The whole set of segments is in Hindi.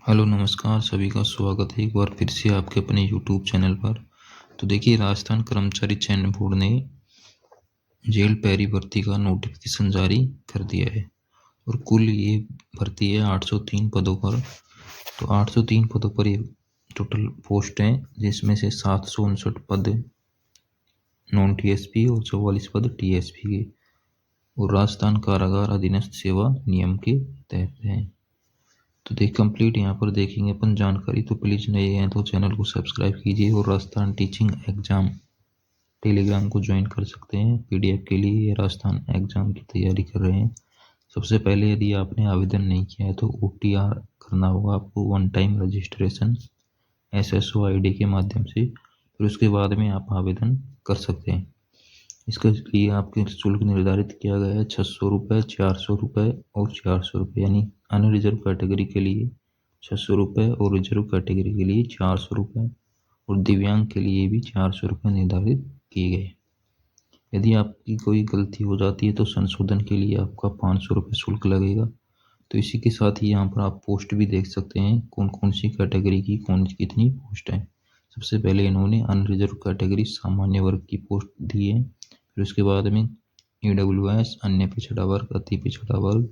हेलो नमस्कार, सभी का स्वागत है एक बार फिर से आपके अपने यूट्यूब चैनल पर। तो देखिए, राजस्थान कर्मचारी चयन बोर्ड ने जेल पैरी भर्ती का नोटिफिकेशन जारी कर दिया है और कुल ये भर्ती है 803 पदों पर। तो 803 पदों पर ये टोटल पोस्ट हैं, जिसमें से 759 पद नॉन टीएसपी और 44 पद टीएसपी के और राजस्थान कारागार अधीनस्थ सेवा नियम के तहत हैं। तो कंप्लीट यहाँ पर देखेंगे अपन जानकारी। तो प्लीज़ नए हैं तो चैनल को सब्सक्राइब कीजिए और राजस्थान टीचिंग एग्जाम टेलीग्राम को ज्वाइन कर सकते हैं। पीडीएफ के लिए राजस्थान एग्जाम की तैयारी कर रहे हैं। सबसे पहले यदि आपने आवेदन नहीं किया है तो ओटीआर करना होगा आपको, one time registration SSO ID के माध्यम से। फिर उसके बाद में आप आवेदन कर सकते हैं। इसके लिए आपके शुल्क निर्धारित किया गया है 600 रुपये, 400 रुपये और 400 रुपये, यानी अनरिजर्व कैटेगरी के लिए 600 रुपये और रिजर्व कैटेगरी के लिए 400 रुपये और दिव्यांग के लिए भी 400 रुपये निर्धारित किए गए। यदि आपकी कोई गलती हो जाती है तो संशोधन के लिए आपका 500 रुपये शुल्क लगेगा। तो इसी के साथ ही यहाँ पर आप पोस्ट भी देख सकते हैं कौन कौन सी कैटेगरी की कौन कितनी पोस्ट है। सबसे पहले इन्होंने अनरिजर्व कैटेगरी सामान्य वर्ग की पोस्ट दी है। फिर उसके बाद में ईडब्ल्यूएस, अन्य पिछड़ा वर्ग, अति पिछड़ा वर्ग,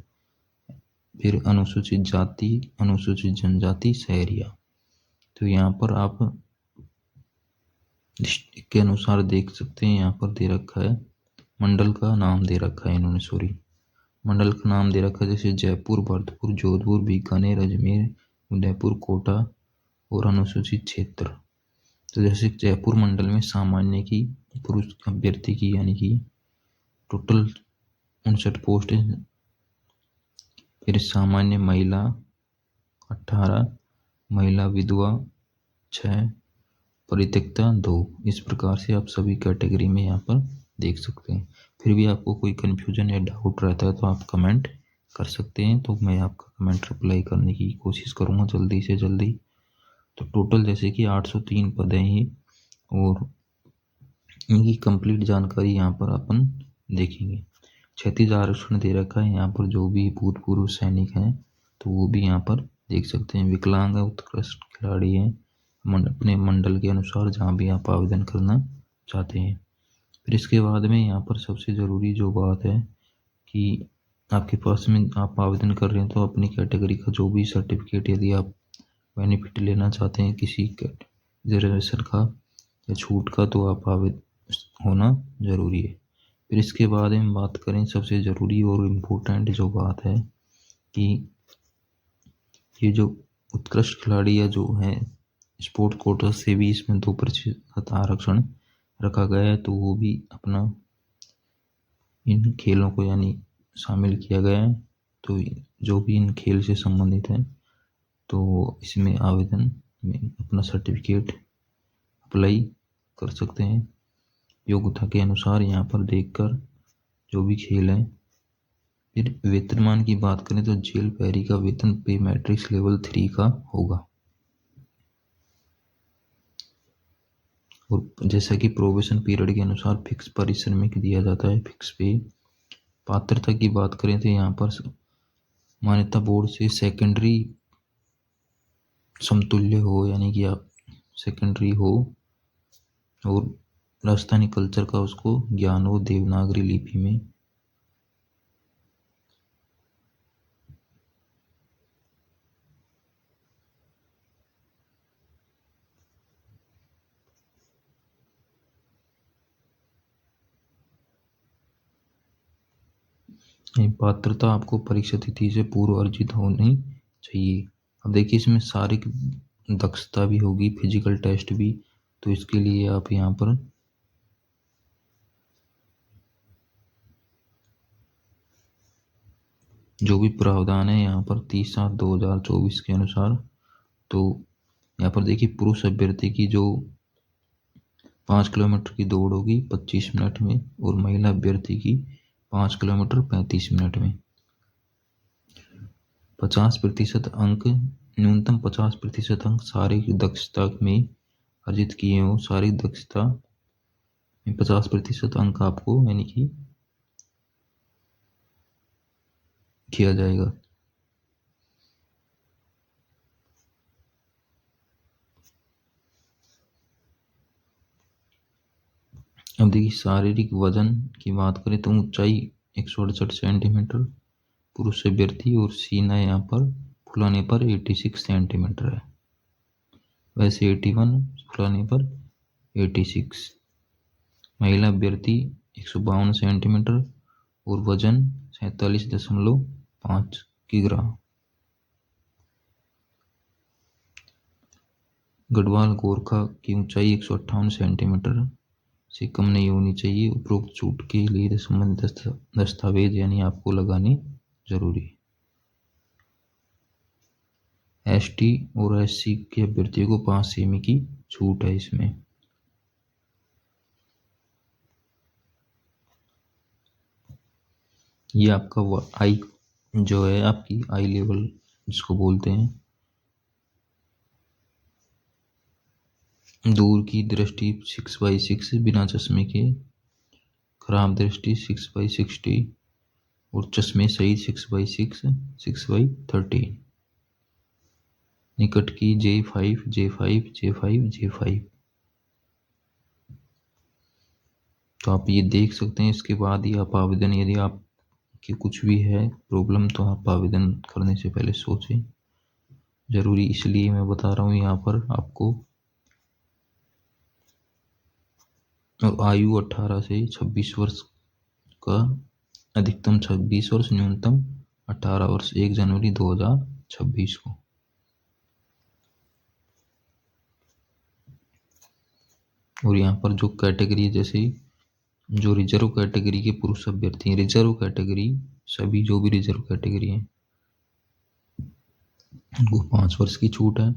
फिर अनुसूचित जाति, अनुसूचित जनजाति, शहरिया। तो यहाँ पर आप के अनुसार देख सकते हैं, यहाँ पर दे रखा है मंडल का नाम दे रखा है इन्होंने, मंडल का नाम दे रखा है जैसे जयपुर, भरतपुर, जोधपुर, बीकानेर, अजमेर, उदयपुर, कोटा और अनुसूचित क्षेत्र। तो जैसे जयपुर मंडल में सामान्य की पुरुष अभ्यर्थी की यानी कि टोटल 59 पोस्ट है। फिर सामान्य महिला 18, महिला विधवा 6, परित्यक्ता 2। इस प्रकार से आप सभी कैटेगरी में यहाँ पर देख सकते हैं। फिर भी आपको कोई कन्फ्यूजन या डाउट रहता है तो आप कमेंट कर सकते हैं, तो मैं आपका कमेंट रिप्लाई करने की कोशिश करूँगा जल्दी से जल्दी। तो टोटल जैसे कि 803 पद हैं ये, और इनकी कंप्लीट जानकारी यहाँ पर अपन देखेंगे। क्षैतिज आरक्षण दे रखा है यहाँ पर, जो भी भूतपूर्व सैनिक हैं तो वो भी यहाँ पर देख सकते हैं। विकलांग उत्कृष्ट खिलाड़ी हैं अपने मंडल के अनुसार जहाँ भी आप आवेदन करना चाहते हैं। फिर इसके बाद में यहाँ पर सबसे ज़रूरी जो बात है कि आपके पास में आप आवेदन कर रहे हैं तो अपनी कैटेगरी का जो भी सर्टिफिकेट, यदि आप बेनिफिट लेना चाहते हैं किसी रिजर्वेशन का या छूट का, तो आप आवेदन होना ज़रूरी है। फिर इसके बाद हम बात करें सबसे ज़रूरी और इम्पोर्टेंट जो बात है कि ये जो उत्कृष्ट खिलाड़ी या जो है स्पोर्ट कोटा से भी इसमें 2% आरक्षण रखा गया है, तो वो भी अपना इन खेलों को यानी शामिल किया गया है। तो जो भी इन खेल से संबंधित है तो इसमें आवेदन में अपना सर्टिफिकेट अप्लाई कर सकते हैं योग्यता के अनुसार यहाँ पर देखकर जो भी खेल है। फिर वेतनमान की बात करें तो जेल पैरी का वेतन पे मैट्रिक्स लेवल 3 का होगा, और जैसा कि प्रोबेशन पीरियड के अनुसार फिक्स पारिश्रमिक दिया जाता है, फिक्स पे। पात्रता की बात करें तो यहाँ पर मान्यता बोर्ड से सेकेंडरी समतुल्य हो, यानी कि आप सेकेंडरी हो, और राजस्थानी कल्चर का उसको ज्ञान हो देवनागरी लिपि में। पात्रता आपको परीक्षा तिथि से पूर्व अर्जित होनी चाहिए। अब देखिए, इसमें शारीरिक दक्षता भी होगी, फिजिकल टेस्ट भी। तो इसके लिए आप यहाँ पर जो भी प्रावधान है यहाँ पर 30/7/2024 के अनुसार, तो यहाँ पर देखिए पुरुष अभ्यर्थी की जो 5 किलोमीटर की दौड़ होगी 25 मिनट में, और महिला अभ्यर्थी की 5 किलोमीटर 35 मिनट में। 50% अंक, न्यूनतम 50% अंक शारीरिक दक्षता में अर्जित किए हो। शारीरिक दक्षता में 50% अंक आपको यानी कि किया जाएगा। अब देखिए शारीरिक वजन की बात करें तो ऊंचाई 168 सेंटीमीटर पुरुष अभ्यर्थी और सीना यहाँ पर फुलाने पर 86 सेंटीमीटर है, वैसे 81 फुलाने पर 86। महिला अभ्यर्थी 152 सेंटीमीटर और वजन 47.5 किग्रा। गढ़वाल गोरखा की ऊंचाई 158 सेंटीमीटर से कम नहीं होनी चाहिए। उपरोक्त छूट के लिए संबंधित दस्तावेज यानी आपको लगाने जरूरी है। एसटी और एससी के अभ्यर्थियों को 5 सेमी की छूट है इसमें। ये आपका आई जो है, आपकी आई लेवल जिसको बोलते हैं, दूर की दृष्टि 6/6 बिना चश्मे के, खराब दृष्टि 6/60 और चश्मे सहित 6/6, 6/13। निकट की J5, J5, J5, J5। तो आप ये देख सकते हैं। इसके बाद ही आप आवेदन, यदि आपकी कुछ भी है प्रॉब्लम तो आप आवेदन करने से पहले सोचें, जरूरी इसलिए मैं बता रहा हूँ यहाँ पर आपको। आयु 18 से 26 वर्ष का, अधिकतम 26 वर्ष, न्यूनतम 18 वर्ष, 1 जनवरी 2026 को। और यहाँ पर जो कैटेगरी, जैसे जो रिजर्व कैटेगरी के पुरुष अभ्यर्थी हैं, रिजर्व कैटेगरी सभी जो भी रिजर्व कैटेगरी हैं उनको 5 वर्ष की छूट है।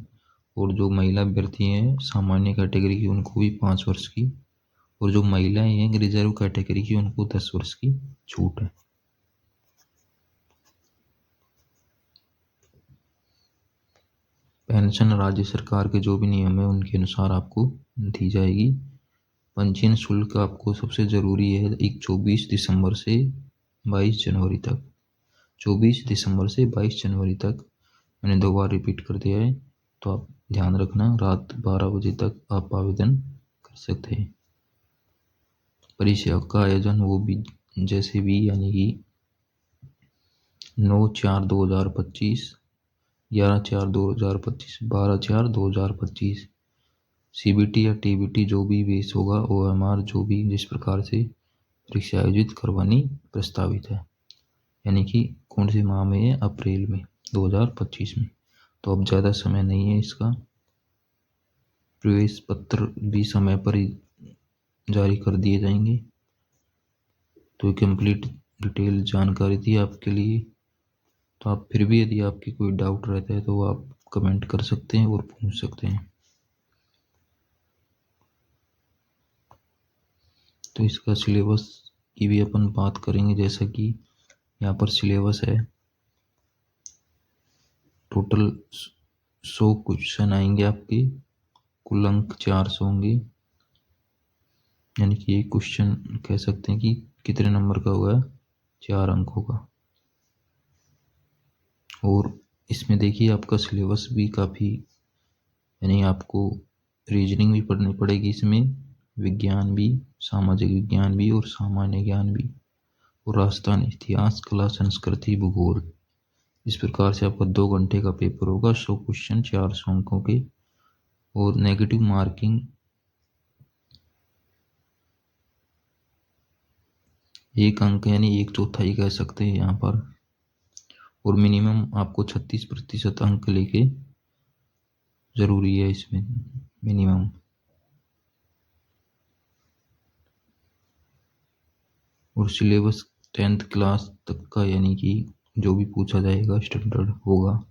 और जो महिला अभ्यर्थी हैं सामान्य कैटेगरी की उनको भी 5 वर्ष की, और जो महिलाएं हैं रिजर्व कैटेगरी की उनको 10 वर्ष की छूट है। पेंशन राज्य सरकार के जो भी नियम है उनके अनुसार आपको दी जाएगी। पंजीयन शुल्क आपको सबसे ज़रूरी है 24 दिसंबर से 22 जनवरी तक। 24 दिसंबर से 22 जनवरी तक, मैंने 2 बार रिपीट कर दिया है, तो आप ध्यान रखना। रात 12 बजे तक आप आवेदन कर सकते हैं। परीक्षा का आयोजन वो भी जैसे भी, यानी कि 9/4/2025, 11/4/2025, 12/4/2025। CBT या TBT जो भी बेस होगा, OMR जो भी जिस प्रकार से परीक्षा आयोजित करवानी प्रस्तावित है, यानी कि कौन से माह में है, अप्रैल में 2025 में। तो अब ज़्यादा समय नहीं है इसका। प्रवेश पत्र भी समय पर ही जारी कर दिए जाएंगे। तो कंप्लीट डिटेल जानकारी थी आपके लिए। तो आप फिर भी यदि आपकी कोई डाउट रहता है तो आप कमेंट कर सकते हैं और पूछ सकते हैं। तो इसका सिलेबस की भी अपन बात करेंगे। जैसा कि यहाँ पर सिलेबस है, टोटल 100 क्वेश्चन आएंगे आपके, कुल अंक 400 होंगे। यानी कि ये क्वेश्चन कह सकते हैं कि कितने नंबर का होगा, 4 अंकों का। और इसमें देखिए आपका सिलेबस भी काफ़ी, यानी आपको रीजनिंग भी पढ़नी पड़ेगी इसमें, विज्ञान भी, सामाजिक विज्ञान भी और सामान्य ज्ञान भी, और राजस्थान इतिहास, कला, संस्कृति, भूगोल। इस प्रकार से आपका 2 घंटे का पेपर होगा। 100 क्वेश्चन 400 अंकों के, और नेगेटिव मार्किंग 1 अंक, यानी 1/4 कह सकते हैं यहाँ पर। और मिनिमम आपको 36% अंक लेके जरूरी है इसमें, मिनिमम। और सिलेबस 10th क्लास तक का, यानी कि जो भी पूछा जाएगा स्टैंडर्ड होगा।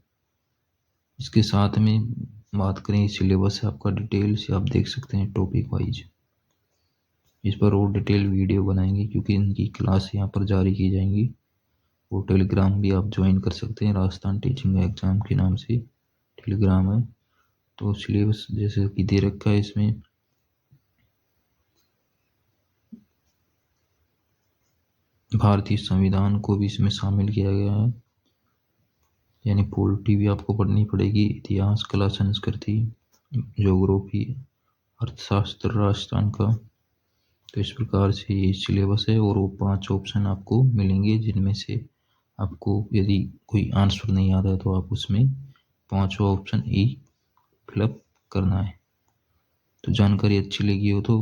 इसके साथ में बात करें सिलेबस है आपका डिटेल से, आप देख सकते हैं टॉपिक वाइज। इस पर और डिटेल वीडियो बनाएंगे क्योंकि इनकी क्लास यहाँ पर जारी की जाएंगी। और टेलीग्राम भी आप ज्वाइन कर सकते हैं, राजस्थान टीचिंग एग्जाम के नाम से टेलीग्राम है। तो सिलेबस जैसे कि दे रखा है इसमें, भारतीय संविधान को भी इसमें शामिल किया गया है। यानी पॉलिटी भी आपको पढ़नी पड़ेगी, इतिहास, कला, संस्कृति, ज्योग्राफी, अर्थशास्त्र राजस्थान का, तो इस प्रकार से ये सिलेबस है और वो 5 ऑप्शन आपको मिलेंगे, जिनमें से आपको यदि कोई आंसर नहीं आता है तो आप उसमें 5वां ऑप्शन ई फिलअप करना है। तो जानकारी अच्छी लगी हो तो